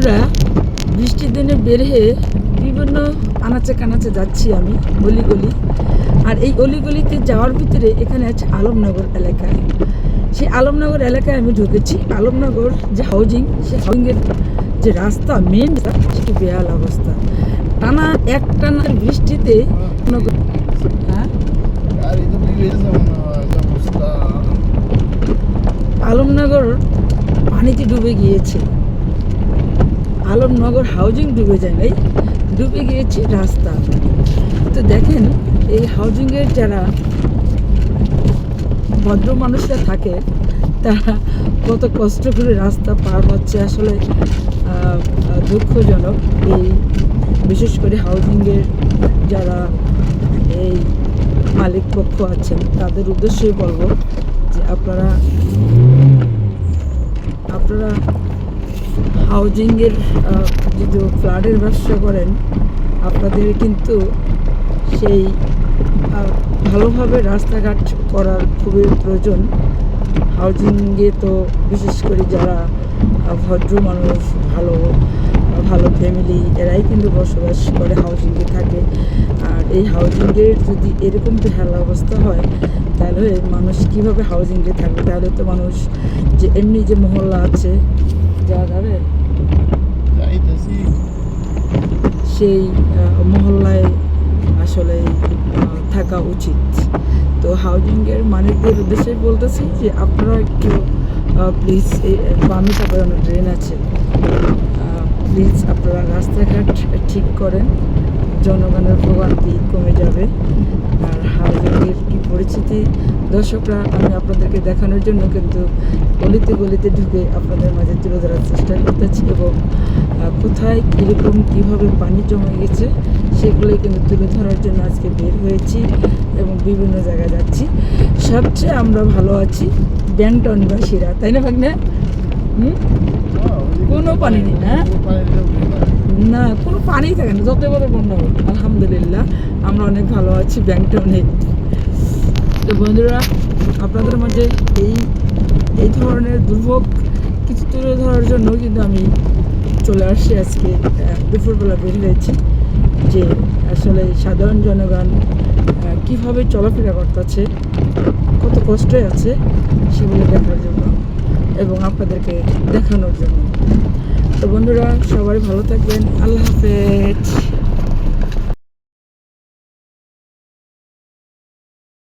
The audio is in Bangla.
বন্ধুরা, বৃষ্টির দিনে বের হয়ে বিভিন্ন আনাচে কানাচে যাচ্ছি আমি গলি। আর এই অলিগলিতে যাওয়ার ভিতরে এখানে আছে আলমনগর এলাকায়। সেই আলমনগর এলাকায় আমি ঢুকেছি। আলমনগর যে হাউজিং, সে হাউজিংয়ের যে রাস্তা, মেন সেটি বেহাল অবস্থা। টানা বৃষ্টিতে আলমনগর পানিতে ডুবে গিয়েছে। আলমনগর হাউজিং ডুবে যায় নাই, ডুবে গিয়েছে রাস্তা। তো দেখেন, এই হাউজিংয়ের যারা ভদ্র মানুষরা থাকে তারা কত কষ্ট করে রাস্তা পার হচ্ছে। আসলে দুঃখজনক। এই বিশেষ করে হাউজিংয়ের যারা এই মালিক পক্ষ আছেন তাদের উদ্দেশ্যেই বলবো যে আপনারা হাউজিংয়ের যদি ফ্ল্যাটের ব্যবসা করেন, আপনাদের কিন্তু সেই ভালোভাবে রাস্তাঘাট করার খুবই প্রয়োজন। হাউজিংয়ে তো বিশেষ করে যারা ভদ্র মানুষ, ভালো ফ্যামিলি, এরাই কিন্তু বসবাস করে, হাউজিংয়ে থাকে। আর এই হাউজিংয়ের যদি এরকম বেহাল অবস্থা হয়, তাহলে মানুষ কীভাবে হাউজিংয়ে থাকবে? তাহলে তো মানুষ যে এমনি যে মহল্লা আছে যারা সেই মহল্লায় আসলে থাকা উচিত। তো হাউজিংয়ের মালিকদের উদ্দেশ্যে বলতেছি যে আপনারা একটু প্লিজ, বামে চাপানো ড্রেন আছে, প্লিজ আপনারা রাস্তাঘাট ঠিক করেন, জনগণের ভোগান্তি কমে যাবে। আর হাউজিংয়ের কী পরিস্থিতি, দর্শকরা, আমি আপনাদেরকে দেখানোর জন্য কিন্তু গলিতে ঢুকে আপনাদের মাঝে তুলে ধরার চেষ্টা করতেছি এবং কোথায় কীরকম কীভাবে পানি জমে গেছে সেগুলোই কিন্তু তুলে ধরার জন্য আজকে বের হয়েছি এবং বিভিন্ন জায়গায় যাচ্ছি। সবচেয়ে আমরা ভালো আছি ব্যাংটনবাসীরা, তাই না ভাগ্নে? কোনো পানি নেই না, কোনো পানিই থাকে না, যত বড় বন্যা হোক। আলহামদুলিল্লাহ আমরা অনেক ভালো আছি ব্যাংটনে। তো বন্ধুরা, আপনাদের মাঝে এই ধরনের দুর্ভোগ কিছু তুলে ধরার জন্য কিন্তু আমি চলে আসছি। আজকে দুপুরবেলা বের হয়েছি যে আসলে সাধারণ জনগণ কীভাবে চলাফেরা করতেছে, কত কষ্টে আছে সেগুলো দেখার জন্য এবং আপনাদেরকে দেখানোর জন্য। তো বন্ধুরা, সবাই ভালো থাকবেন। আল্লাহ হাফেজ।